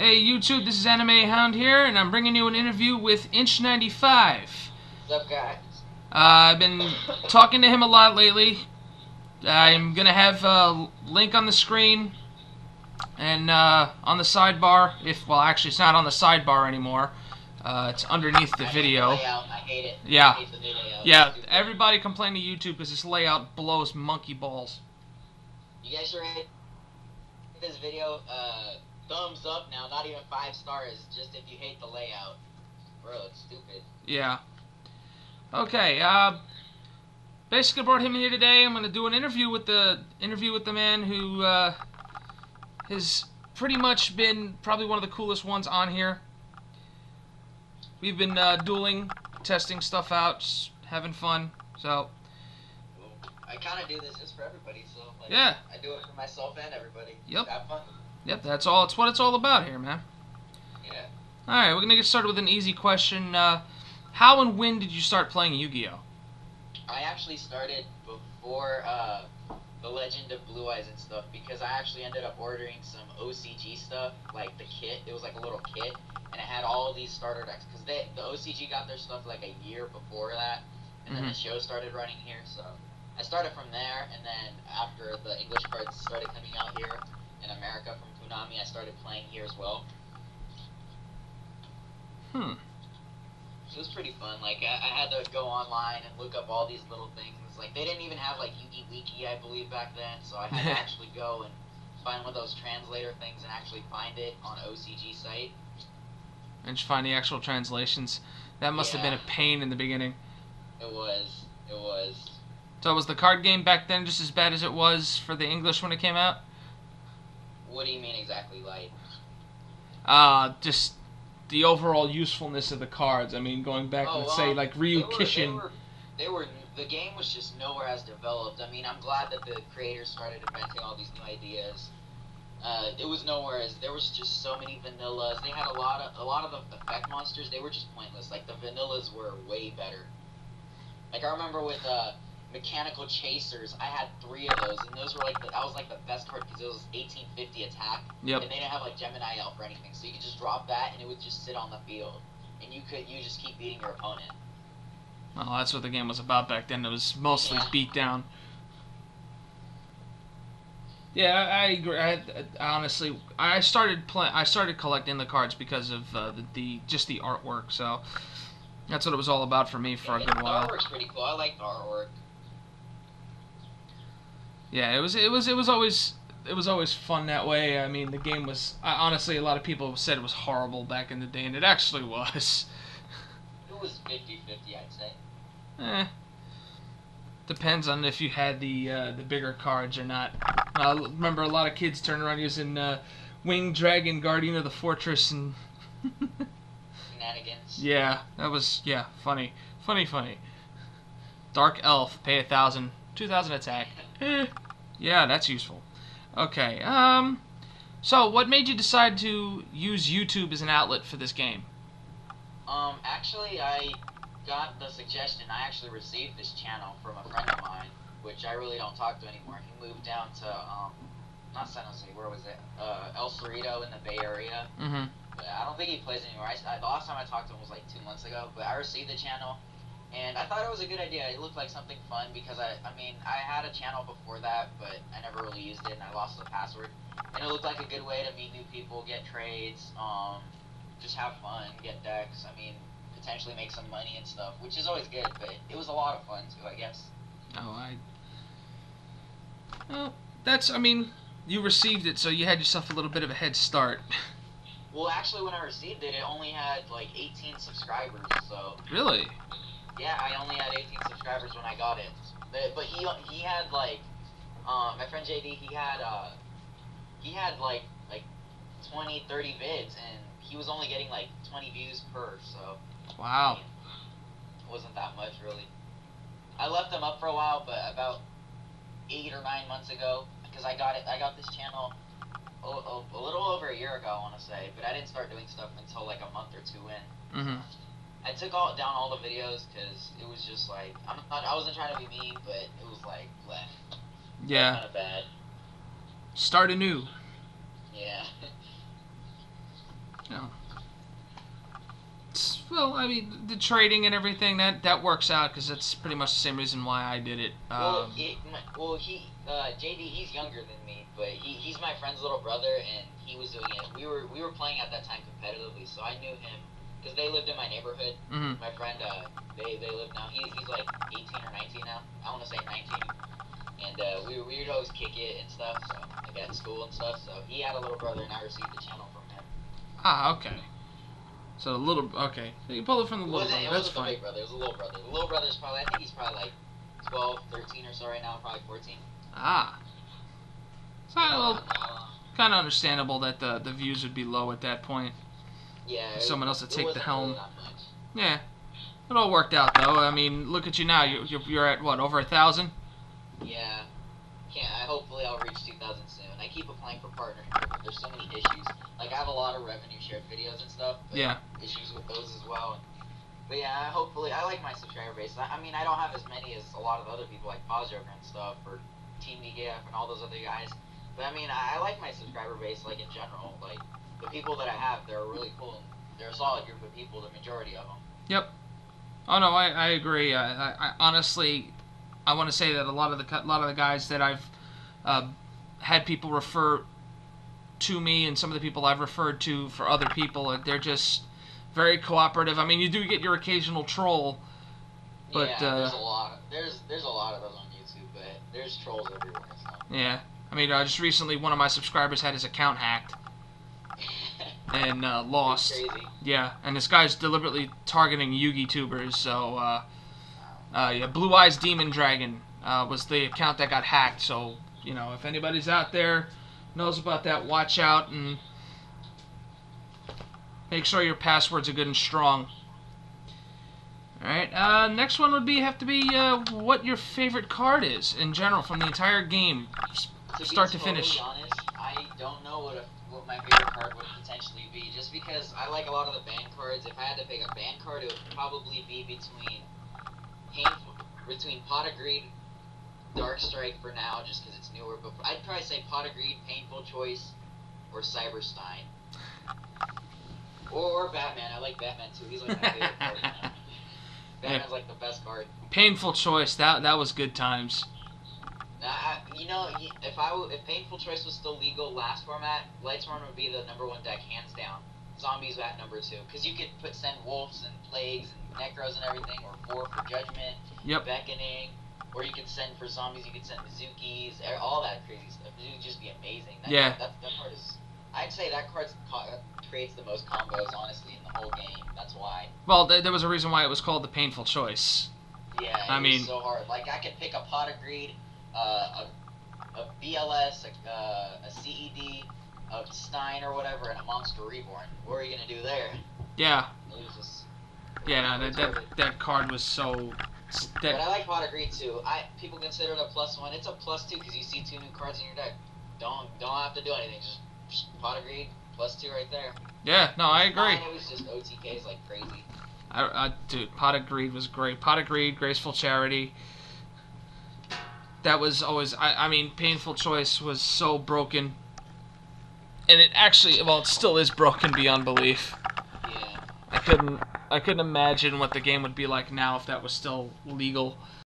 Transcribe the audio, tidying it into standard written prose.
Hey YouTube, this is Anime Hound here, and I'm bringing you an interview with Intch 95. What's up, guys? I've been talking to him a lot lately. I'm gonna have a link on the screen and on the sidebar. Well, actually, it's not on the sidebar anymore. It's underneath the video. Layout. I hate it. Yeah, I hate the new layout. yeah. Everybody complain to YouTube because this layout blows monkey balls. You guys should rate this video thumbs up now. Not even 5 stars. Just if you hate the layout, bro. It's stupid. Yeah. Okay. Basically brought him in here today. I'm going to do an interview with the man who has pretty much been probably one of the coolest ones on here. We've been dueling, testing stuff out, just having fun. So. Well, I kind of do this just for everybody. So like, yeah. I do it for myself and everybody. Yep. Just have fun. Yep. That's all. It's what it's all about here, man. Yeah. All right. We're gonna get started with an easy question. How and when did you start playing Yu-Gi-Oh? I actually started before the Legend of Blue Eyes and stuff, because I actually ended up ordering some OCG stuff, like the kit. It was like a little kit, and it had all these starter decks, because the OCG got their stuff like a year before that, and then the show started running here, so I started from there, and then after the English cards started coming out here in America from Konami, I started playing here as well. So it was pretty fun. Like, I had to go online and look up all these little things. Like, they didn't even have, like, Yu-Gi Wiki, I believe, back then. So I had to actually go and find one of those translator things and actually find it on OCG site. And just find the actual translations. That must have been a pain in the beginning. It was. It was. So was the card game back then just as bad as it was for the English when it came out? What do you mean exactly, like? Just the overall usefulness of the cards. I mean, going back, let's say, like Ryu Kishin. The game was just nowhere as developed. I mean, I'm glad that the creators started inventing all these new ideas. It was nowhere as, there was just so many vanillas. They had a lot of the effect monsters. They were just pointless. Like, the vanillas were way better. Like, I remember with Mechanical Chasers, I had 3 of those, and those were like that was like the best card because it was 1850 attack. Yep. And they didn't have like Gemini Elf or anything, so you could just drop that and it would just sit on the field, and you just keep beating your opponent. Well, that's what the game was about back then. It was mostly beat down. Yeah, I agree. Honestly, I started collecting the cards because of just the artwork. So that's what it was all about for me for a good while. The artwork's pretty cool. I like the artwork. Yeah, it was always fun that way. I mean, the game was honestly, a lot of people said it was horrible back in the day, and it actually was. It was 50-50, I'd say. Depends on if you had the bigger cards or not. I remember a lot of kids turning around using Winged Dragon, Guardian of the Fortress, and Shenanigans. Yeah, that was funny. Dark Elf, pay 1,000, 2,000 attack. Yeah, that's useful. Okay, so what made you decide to use YouTube as an outlet for this game? Actually, I got the suggestion. I actually received this channel from a friend of mine, which I really don't talk to anymore. He moved down to, not San Jose, where was it? El Cerrito in the Bay Area. But I don't think he plays anymore. The last time I talked to him was like 2 months ago, but I received the channel, and I thought it was a good idea. It looked like something fun, because I mean, I had a channel before that, but I never really used it, and I lost the password. And it looked like a good way to meet new people, get trades, just have fun, get decks. I mean, potentially make some money and stuff, which is always good, but it was a lot of fun too, I guess. Well, I mean, you received it, so you had yourself a little bit of a head start. Well, actually, when I received it, it only had like 18 subscribers, so. Really? Yeah, I only had 18 subscribers when I got it. But he had like, my friend JD, he had like 20, 30 vids, and he was only getting like 20 views per, so. Wow. It wasn't that much, really. I left them up for a while, but about 8 or 9 months ago, because I got this channel a little over a year ago, I want to say, but I didn't start doing stuff until like a month or 2 in. I took down all the videos because it was just like, I wasn't trying to be mean, but it was like, bleh. Yeah. Kind of bad. Start anew. Yeah. you know, well, I mean, the trading and everything that works out because that's pretty much the same reason why I did it. JD, he's younger than me, but he's my friend's little brother, and he was doing it. We were playing at that time competitively, so I knew him because they lived in my neighborhood. Mm-hmm. My friend, they live now. He's like 18 or 19 now. I want to say 19. And we would always kick it and stuff, so like at school and stuff. So he had a little brother, and I received the channel from him. Ah, okay. So okay. So you pull it from the little brother. That's fine. It wasn't the big brother. It was the little brother. The little brother's probably, I think he's probably like 12, 13 or so right now, probably 14. Ah. So, well, kind of understandable that the views would be low at that point. Yeah. Someone else to take the helm. Really that much. Yeah. It all worked out though. I mean, look at you now. You're at what, over 1,000? Yeah. Hopefully I'll reach 2,000 soon. I keep applying for partnership, but there's so many issues. Like I have a lot of revenue shared videos and stuff. But yeah. Issues with those as well. But yeah, hopefully I like my subscriber base. I mean, I don't have as many as a lot of other people like Pawjoker and stuff, or Team DGF and all those other guys. But I mean, I like my subscriber base, like in general. Like the people that I have, they're really cool. And they're a solid group of people, the majority of them. Yep. Oh no, I agree. I honestly, I want to say that a lot of the guys that I've had people refer to me, and some of the people I've referred to for other people, they're just very cooperative. I mean, you do get your occasional troll, but yeah, there's a lot. There's a lot of those on YouTube, but there's trolls everywhere. So. Yeah, I mean, just recently one of my subscribers had his account hacked and lost. Crazy. Yeah, and this guy's deliberately targeting Yugi tubers. So yeah, Blue Eyes Demon Dragon was the account that got hacked. So you know, if anybody's out there knows about that, watch out and make sure your passwords are good and strong. Alright, next one would have to be what your favorite card is in general from the entire game, start to finish. To be totally honest, I don't know what my favorite card would potentially be, just because I like a lot of the ban cards. If I had to pick a ban card, it would probably be between Pot of Greed, Dark Strike for now, just because it's newer, but I'd probably say Pot of Greed, Painful Choice, or Cyberstein. Or Batman. I like Batman too. He's like my favorite card now. Batman's like the best card. Painful Choice. That was good times. You know, if Painful Choice was still legal last format, Lightsworn would be the #1 deck hands down. Zombies at #2, because you could send wolves and plagues and necros and everything, or 4 for judgment, yep. beckoning, or you could send for zombies. You could send Mizukis, all that crazy stuff. It would just be amazing. Yeah. That card is. I'd say that card creates the most combos, honestly, in the whole game. That's why. Well, there was a reason why it was called the Painful Choice. Yeah, it was so hard. Like, I could pick a Pot of Greed, a BLS, a CED, a Stein or whatever, and a Monster Reborn. What are you going to do there? Yeah. It was just... Yeah, no, that card was so... But I like Pot of Greed, too. People consider it a +1. It's a +2 because you see 2 new cards in your deck. Don't have to do anything. Just Pot of Greed, +2 right there. Yeah, no, I agree. It was just OTKs like crazy. Dude, Pot of Greed was great. Pot of Greed, Graceful Charity. That was always... I mean, Painful Choice was so broken. And it actually... Well, it still is broken beyond belief. Yeah. I couldn't imagine what the game would be like now if that was still legal.